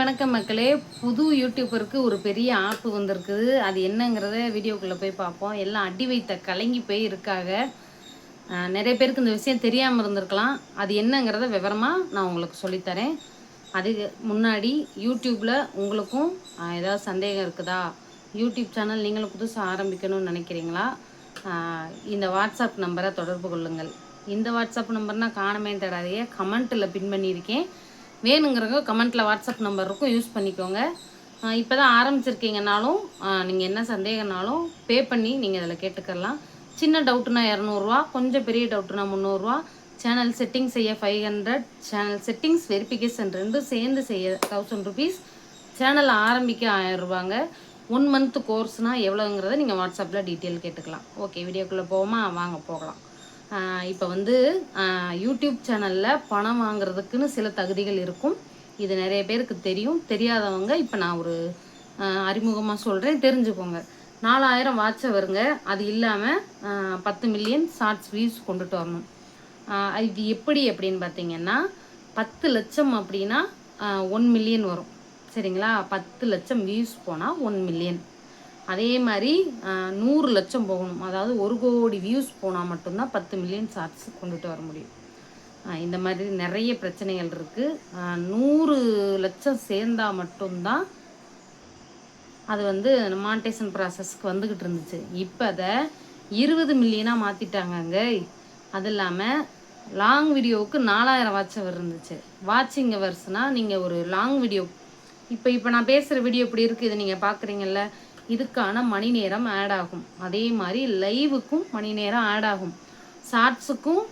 வணக்கம் மக்களே. புது யூடியூபருக்கு ஒரு பெரிய ஆப்பு வந்திருக்குது. அது என்னங்கிறத வீடியோக்குள்ளே போய் பார்ப்போம். எல்லாம் அடி வைத்த கலங்கி போய் இருக்காங்க. நிறைய பேருக்கு இந்த விஷயம் தெரியாமல் இருந்திருக்கலாம். அது என்னங்கிறத விவரமாக நான் உங்களுக்கு சொல்லித்தரேன். அதுக்கு முன்னாடி யூடியூப்பில் உங்களுக்கும் ஏதாவது சந்தேகம் இருக்குதா? யூடியூப் சேனல் நீங்களும் புதுசாக ஆரம்பிக்கணும்னு நினைக்கிறீங்களா? இந்த வாட்ஸ்அப் நம்பரை தொடர்பு கொள்ளுங்கள். இந்த வாட்ஸ்அப் நம்பர்னால் காணமே தராதையே கமெண்ட்டில் பின் பண்ணியிருக்கேன். வேணுங்கிறவங்க கமெண்ட்டில் வாட்ஸ்அப் நம்பர் இருக்கும், யூஸ் பண்ணிக்கோங்க. இப்போ தான் ஆரம்பிச்சிருக்கீங்கனாலும் நீங்கள் என்ன சந்தேகனாலும் பே பண்ணி நீங்கள் அதில் கேட்டுக்கலாம். சின்ன டவுட்டுனா 200 கொஞ்சம் பெரிய டவுட்டுனா 300 சேனல் செட்டிங் செய்ய 500, சேனல் செட்டிங்ஸ் வெரிஃபிகேஷன் ரெண்டும் சேர்ந்து செய்ய 1000 ருபீஸ், சேனல் ஆரம்பிக்க 1000 1 மந்த் கோர்ஸ்னால் எவ்வளோங்கிறத நீங்கள் வாட்ஸ்அப்பில் டீட்டெயில் கேட்டுக்கலாம். ஓகே, வீடியோக்குள்ளே போவோமா? வாங்க போகலாம். இப்போ வந்து யூடியூப் சேனலில் பணம் வாங்குறதுக்குன்னு சில தகுதிகள் இருக்கும். இது நிறைய பேருக்கு தெரியும். தெரியாதவங்க இப்போ நான் ஒரு அறிமுகமாக சொல்கிறேன், தெரிஞ்சுக்கோங்க. 4000 வாட்சை வருங்க. அது இல்லாமல் 10 மில்லியன் ஷார்ட்ஸ் வியூஸ் கொண்டுட்டு வரணும். இது எப்படி அப்படின்னு பார்த்தீங்கன்னா 10 லட்சம் அப்படின்னா 1 மில்லியன் வரும். சரிங்களா? 10 லட்சம் வியூஸ் போனால் 1 மில்லியன். அதே மாதிரி 100 லட்சம் போகணும். அதாவது 1 கோடி வியூஸ் போனால் மட்டும்தான் 10 மில்லியன் ஷார்ட்ஸ் கொண்டுட்டு வர முடியும். இந்த மாதிரி நிறைய பிரச்சனைகள் இருக்குது. 100 லட்சம் சேர்ந்தால் மட்டும்தான் அது வந்து மானிட்டேஷன் ப்ராசஸ்க்கு வந்துக்கிட்டு இருந்துச்சு. இப்போ அதை 20 மில்லியனாக மாற்றிட்டாங்கங்க. அது இல்லாமல் லாங் வீடியோவுக்கு 4000 வாட்ச் அவர் இருந்துச்சு. வாட்சிங் ஹவர்ஸ்னால் நீங்கள் ஒரு லாங் வீடியோ இப்போ நான் பேசுகிற வீடியோ இப்படி இருக்குது, இதை நீங்கள் பார்க்குறீங்கல்ல, இதுக்கான மணி நேரம் ஆட் ஆகும். அதே மாதிரி லைவுக்கும் மணி நேரம் ஆட் ஆகும். ஷார்ட்ஸுக்கும்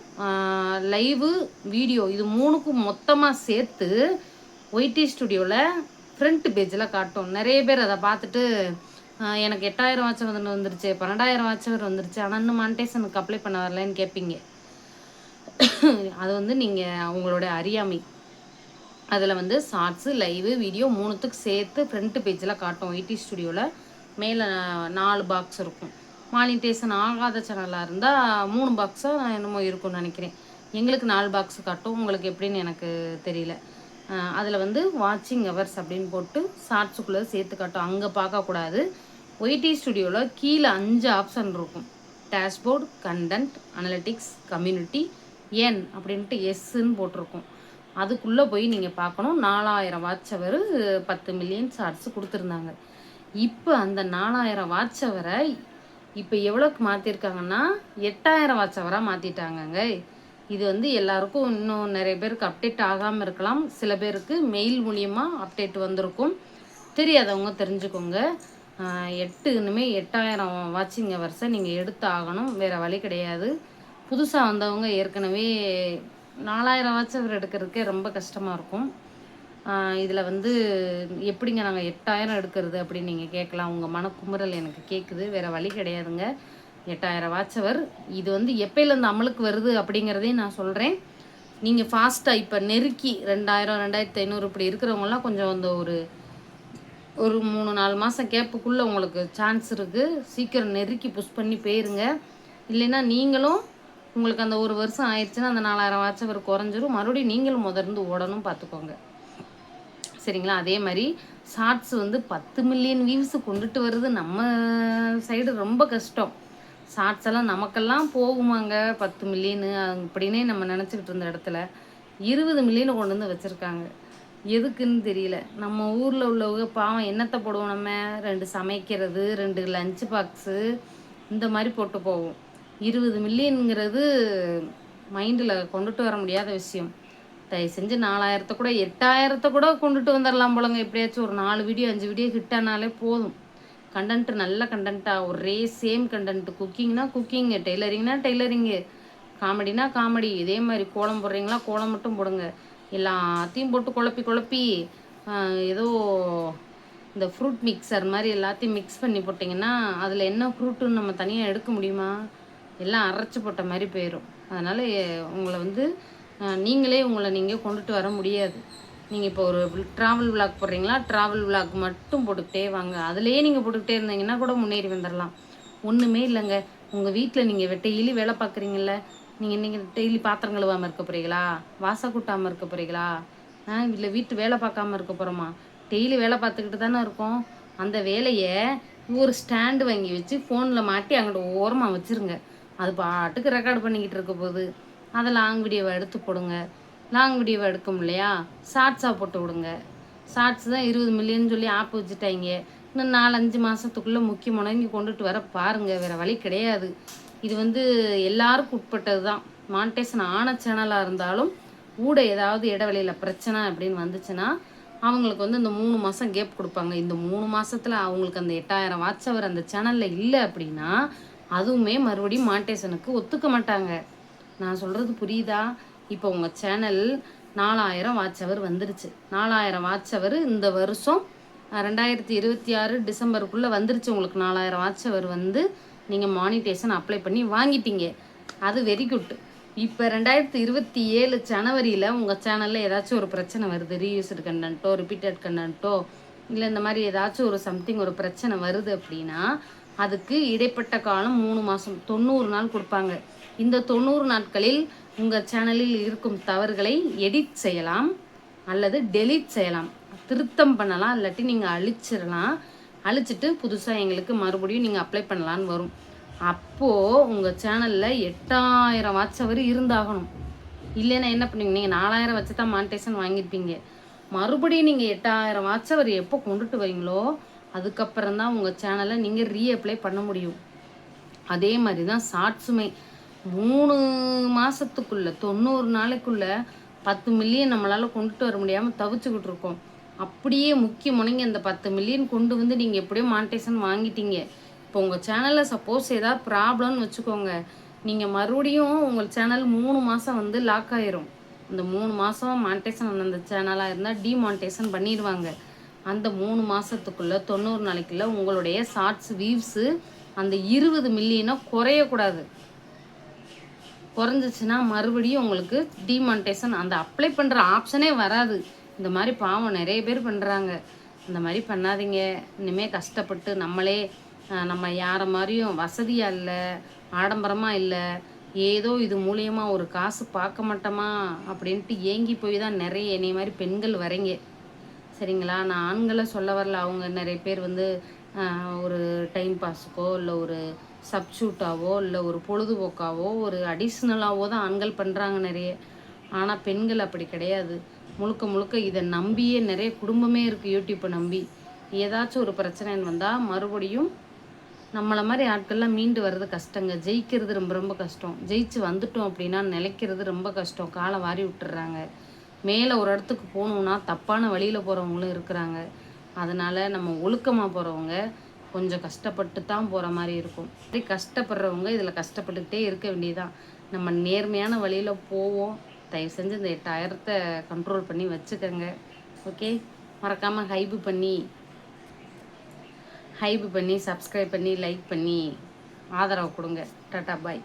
லைவு வீடியோ இது 3க்கும் மொத்தமாக சேர்த்து ஒய்டி ஸ்டுடியோவில் ஃப்ரண்ட் பேஜில் காட்டும். நிறைய பேர் அதை பார்த்துட்டு எனக்கு 8000 வாட்ச் வந்துருச்சு, 12000 வாட்சவர் வந்துருச்சு, ஆனால் இன்னும் மானிட்டேஷனுக்கு அப்ளை பண்ண வரலன்னு கேட்பீங்க. அது வந்து நீங்கள் உங்களோட அறியாமை. அதில் வந்து ஷார்ட்ஸு லைவு வீடியோ 3த்துக்கு சேர்த்து ஃப்ரண்ட் பேஜில் காட்டும். ஒய்டி ஸ்டுடியோவில் மேலே 4 பாக்ஸ் இருக்கும். மானிட்டேஷன் ஆகாத சேனலாக இருந்தால் 3 பாக்ஸாக என்னமோ இருக்கும்னு நினைக்கிறேன். எங்களுக்கு 4 பாக்ஸ் காட்டும், உங்களுக்கு எப்படின்னு எனக்கு தெரியல. அதில் வந்து வாட்சிங் ஹவர்ஸ் அப்படின்னு போட்டு ஷார்ட்ஸுக்குள்ளே சேர்த்து காட்டும். அங்கே பார்க்கக்கூடாது. ஒய்டி ஸ்டுடியோவில் கீழே 5 ஆப்ஷன் இருக்கும். டேஷ்போர்டு, கண்டென்ட், அனலிட்டிக்ஸ், கம்யூனிட்டி, என் அப்படின்ட்டு எஸ்ன்னு போட்டிருக்கும். அதுக்குள்ளே போய் நீங்கள் பார்க்கணும். 4000 வாட்ச் அவர் 10 மில்லியன் ஷார்ட்ஸ் கொடுத்துருந்தாங்க. இப்போ அந்த 4000 வாட்ச் அவரை இப்போ எவ்வளோக்கு மாற்றிருக்காங்கன்னா 8000 வாட்ச் அவராக மாற்றிட்டாங்கங்க. இது வந்து எல்லாருக்கும் இன்னும் நிறைய பேருக்கு அப்டேட் ஆகாமல் இருக்கலாம். சில பேருக்கு மெயில் மூலியமாக அப்டேட் வந்திருக்கும். தெரியாதவங்க தெரிஞ்சுக்கோங்க. இனிமேல் 8000 வாட்சிங் ஹவர்ஸை நீங்கள் எடுத்து ஆகணும், வேறு வழி கிடையாது. புதுசாக வந்தவங்க ஏற்கனவே 4000 வாட்ச் அவர் எடுக்கிறதுக்கே ரொம்ப கஷ்டமாக இருக்கும். இதில் வந்து எப்படிங்க நாங்கள் 8000 எடுக்கிறது அப்படின்னு நீங்கள் கேட்கலாம். உங்கள் மனக்குமுறல் எனக்கு கேட்குது, வேறு வழி கிடையாதுங்க. 8000 வாட்ச் அவர் இது வந்து எப்போலேருந்து அமலுக்கு வருது அப்படிங்கிறதையும் நான் சொல்கிறேன். நீங்கள் ஃபாஸ்ட்டாக இப்போ நெருக்கி 2000 2500 இப்படி இருக்கிறவங்களாம் கொஞ்சம் அந்த ஒரு 3-4 மாதம் கேப்புக்குள்ளே உங்களுக்கு சான்ஸ் இருக்குது. சீக்கிரம் நெருக்கி புஷ் பண்ணி போயிருங்க. இல்லைன்னா நீங்களும் உங்களுக்கு அந்த 1 வருஷம் ஆயிடுச்சுன்னா அந்த 4000 வாட்ச் அவர் குறைஞ்சிரும். மறுபடியும் நீங்களும் முதர்ந்து ஓடணும், பார்த்துக்கோங்க. சரிங்களா? அதே மாதிரி ஷார்ட்ஸ் வந்து 10 மில்லியன் வியூஸ் கொண்டுட்டு வருது நம்ம சைடு ரொம்ப கஷ்டம். ஷார்ட்ஸ் எல்லாம் நமக்கெல்லாம் போகுமாங்க 10 மில்லியனு அப்படின்னே நம்ம நினச்சிக்கிட்டு இருந்த இடத்துல 20 மில்லியனை கொண்டு வந்து வச்சுருக்காங்க. எதுக்குன்னு தெரியல. நம்ம ஊரில் உள்ளவங்க பாவம் என்னத்தை போடுவோம், நம்ம 2 சமைக்கிறது, 2 லஞ்ச் பாக்ஸு இந்த மாதிரி போட்டு போவோம். 20 மில்லியனுங்கிறது மைண்டில் கொண்டுட்டு வர முடியாத விஷயம். தயவு செஞ்சு 4000 கூட 8000 கூட கொண்டுட்டு வந்துடலாம் போலங்க. எப்படியாச்சும் ஒரு 4 வீடியோ 5 வீடியோ ஹிட் ஆனாலே போதும். கண்டென்ட்டு நல்ல கண்டென்ட்டாக ஒரே சேம் கண்டென்ட்டு. குக்கிங்னா குக்கிங்கு, டெய்லரிங்னா டெய்லரிங்கு, காமெடினா காமெடி. இதே மாதிரி கோலம் போடுறீங்களா கோலம் மட்டும் போடுங்க. எல்லாத்தையும் போட்டு குழப்பி ஏதோ இந்த ஃப்ரூட் மிக்சர் மாதிரி எல்லாத்தையும் மிக்ஸ் பண்ணி போட்டிங்கன்னா அதில் என்ன ஃப்ரூட்டுன்னு நம்ம தனியாக எடுக்க முடியுமா? எல்லாம் அரைச்சி போட்ட மாதிரி போயிடும். அதனால் உங்களை வந்து நீங்களே உங்களை நீங்கள் கொண்டுட்டு வர முடியாது. நீங்கள் இப்போ ஒரு ட்ராவல் விளாக் போடுறீங்களா, ட்ராவல் விளாக் மட்டும் போட்டுக்கிட்டே வாங்க. அதுலேயே நீங்கள் போட்டுக்கிட்டே இருந்தீங்கன்னா கூட முன்னேறி வந்துடலாம். ஒன்றுமே இல்லைங்க. உங்கள் வீட்டில் நீங்கள் டெய்லி வேலை பார்க்குறீங்கள, நீங்கள் டெய்லி பாத்திரம் கழுவாமல் இருக்க போகிறீங்களா, வாசல் கூட்டாமல் இருக்க போகிறீங்களா, இல்லை வீட்டு வேலை பார்க்காம இருக்க போகிறோமா? டெய்லி வேலை பார்த்துக்கிட்டு தானே இருக்கோம். அந்த வேலையை ஒரு ஸ்டாண்டு வாங்கி வச்சு ஃபோனில் மாட்டி அங்கிட்ட ஓரமாக வச்சுருங்க. அது பாட்டுக்கு ரெக்கார்டு பண்ணிக்கிட்டு இருக்க போகுது. அதை லாங் வீடியோவை எடுத்து போடுங்க. லாங் வீடியோவை எடுக்கும் இல்லையா, ஷார்ட்ஸாக போட்டு விடுங்க. ஷார்ட்ஸ் தான் 20 மில்லியன் சொல்லி ஆப் வச்சுட்டாங்க. இன்னும் 4-5 மாதத்துக்குள்ளே முக்கிய முடங்கி கொண்டுட்டு வர பாருங்கள். வேறு வழி கிடையாது. இது எல்லாருக்கும் உட்பட்டது தான். மானிட்டேஷன் ஆன சேனலாக இருந்தாலும் கூட ஏதாவது இடைவெளியில் பிரச்சனை அப்படின்னு வந்துச்சுன்னா அவங்களுக்கு இந்த 3 மாதம் கேப் கொடுப்பாங்க. இந்த 3 மாதத்தில் அவங்களுக்கு அந்த 8000 வாட்ச் அவர் அந்த சேனலில் இல்லை அப்படின்னா அதுவுமே மறுபடியும் மானிட்டேஷனுக்கு ஒத்துக்க மாட்டாங்க. நான் சொல்கிறது புரியுதா? இப்போ உங்கள் சேனல் 4000 வாட்ச் அவர் வந்துருச்சு. 4000 வாட்ச் அவர் இந்த வருஷம் 2026 டிசம்பருக்குள்ளே வந்துருச்சு. உங்களுக்கு 4000 வாட்ச் அவர் நீங்கள் மானிட்டேஷன் அப்ளை பண்ணி வாங்கிட்டீங்க. அது வெரி குட். இப்போ 2027 ஜனவரியில் உங்கள் சேனலில் ஏதாச்சும் ஒரு பிரச்சனை வருது, ரீயூஸ்டு கண்டென்ட்டோ ரிப்பீட்டட் கண்டென்ட்டோ இல்லை இந்த மாதிரி ஏதாச்சும் ஒரு சம்திங் ஒரு பிரச்சனை வருது அப்படின்னா அதுக்கு இடைப்பட்ட காலம் 3 மாதம் 90 நாள் கொடுப்பாங்க. இந்த 90 நாட்களில் உங்கள் சேனலில் இருக்கும் தவறுகளை எடிட் செய்யலாம் அல்லது டெலீட் செய்யலாம், திருத்தம் பண்ணலாம், இல்லாட்டி நீங்கள் அழிச்சிடலாம். அழிச்சிட்டு புதுசாக எங்களுக்கு மறுபடியும் நீங்கள் அப்ளை பண்ணலான்னு வரும். அப்போது உங்கள் சேனலில் 8000 வாட்ச் அவர் இருந்தாகணும். இல்லைன்னா என்ன பண்ணுவீங்க? நீங்கள் 4000 வச்சு தான் மானிட்டேஷன் வாங்கியிருப்பீங்க. மறுபடியும் நீங்கள் 8000 வாட்ச் அவர் எப்போ கொண்டுட்டு வரீங்களோ அதுக்கப்புறம் தான் உங்கள் சேனலை நீங்கள் ரீஅப்ளை பண்ண முடியும். அதே மாதிரி தான் ஷார்ட்ஸுமே 3 மாதத்துக்குள்ளே 90 நாளைக்குள்ளே 10 மில்லியன் நம்மளால் கொண்டுட்டு வர முடியாமல் தவிச்சுக்கிட்டு இருக்கோம். அப்படியே முக்கிய முனைங்க அந்த 10 மில்லியன் கொண்டு நீங்கள் எப்படியோ மானிட்டேஷன் வாங்கிட்டீங்க. இப்போ உங்கள் சேனலில் சப்போஸ் ஏதாவது ப்ராப்ளம்னு வச்சுக்கோங்க, நீங்கள் மறுபடியும் உங்கள் சேனல் 3 மாதம் லாக் ஆயிரும். அந்த 3 மாதம் மானிட்டேஷன் அந்த சேனலாக இருந்தால் டிமானிட்டேஷன் பண்ணிடுவாங்க. அந்த 3 மாதத்துக்குள்ளே 90 நாளைக்குள்ளே உங்களுடைய ஷார்ட்ஸ் வியூஸு அந்த 20 மில்லியனை குறையக்கூடாது. குறைஞ்சிச்சுன்னா மறுபடியும் உங்களுக்கு டிமானிட்டேஷன் அந்த அப்ளை பண்ணுற ஆப்ஷனே வராது. இந்த மாதிரி பாவம் நிறைய பேர் பண்ணுறாங்க. இந்த மாதிரி பண்ணாதீங்க. இனிமேல் கஷ்டப்பட்டு நம்ம யாரை மாதிரியும் வசதியாக இல்லை, ஆடம்பரமாக இல்லை, ஏதோ இது மூலியமாக ஒரு காசு பார்க்க மாட்டோமா அப்படின்ட்டு ஏங்கி போய் தான் நிறைய என்னை மாதிரி பெண்கள் வரீங்க. சரிங்களா? நான் ஆண்களை சொல்ல வரல. அவங்க நிறைய பேர் ஒரு டைம் பாஸுக்கோ இல்லை ஒரு சப்ஸ்டியூட்டாவோ இல்லை ஒரு பொழுதுபோக்காவோ ஒரு அடிஷ்னலாவோ தான் ஆண்கள் பண்ணுறாங்க நிறைய. ஆனால் பெண்கள் அப்படி கிடையாது. முழுக்க முழுக்க இதை நம்பியே நிறைய குடும்பமே இருக்குது. யூடியூப்பை நம்பி ஏதாச்சும் ஒரு பிரச்சனைன்னு வந்தால் மறுபடியும் நம்மளை மாதிரி ஆட்கள்லாம் மீண்டு வர்றது கஷ்டங்க. ஜெயிக்கிறது ரொம்ப ரொம்ப கஷ்டம். ஜெயிச்சு வந்துட்டோம் அப்படின்னா நிலைக்கிறது ரொம்ப கஷ்டம். காலை வாரி விட்டுறாங்க. மேலே ஒரு இடத்துக்கு போகணுன்னா தப்பான வழியில் போகிறவங்களும் இருக்கிறாங்க. அதனால் நம்ம ஒழுக்கமாக போகிறவங்க கொஞ்சம் கஷ்டப்பட்டு தான் போகிற மாதிரி இருக்கும். அப்படி கஷ்டப்படுறவங்க இதில் கஷ்டப்பட்டுக்கிட்டே இருக்க வேண்டியதுதான். நம்ம நேர்மையான வழியில் போவோம். தயவு செஞ்சு இந்த 8000 கண்ட்ரோல் பண்ணி வச்சுக்கோங்க. ஓகே? மறக்காமல் ஹைப் பண்ணி சப்ஸ்கிரைப் பண்ணி லைக் பண்ணி ஆதரவு கொடுங்க. டாட்டா பாய்.